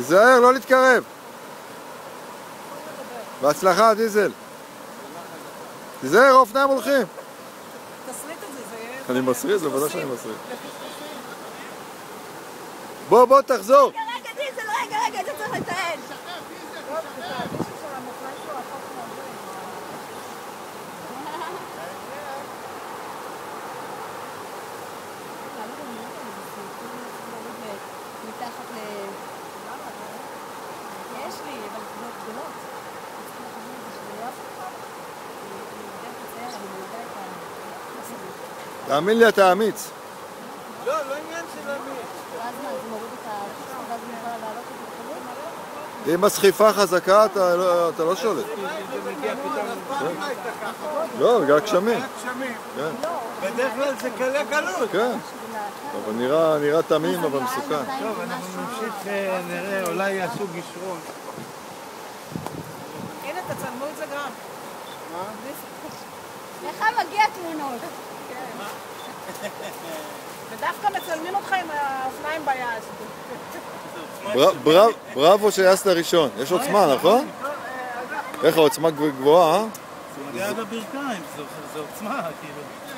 תיזהר, לא להתקרב. בהצלחה, דיזל. תיזהר, האופניים הולכים. תסריט את זה, זה יהיה... אני מסריט, זה בוודאי שאני מסריט. בוא, תחזור. רגע, דיזל, רגע, אתה צריך לתעד. יש לי, אבל תגולות גדולות. תאמין לי, אתה אמיץ. לא עניין של אמיץ. ואז מה, זה מוריד את ואז נוכל לעלות את זה? אם הסחיפה חזקה, אתה לא שולט. זה מגיע פתאום. לא, בגלל גשמים. בדרך כלל זה קלה קלות. כן. אבל נראה תמים, אבל מסוכן. טוב, אנחנו נמשיך, נראה, אולי יעשו גישרון. הנה, תצלמו את זה גם. לך מגיע תמונות. ודווקא מצלמים אותך עם האופניים ביד. בראבו שיעשת ראשון. יש עוצמה, נכון? איך העוצמה גבוהה, אה? זה מגיע בברכיים, זה עוצמה, כאילו.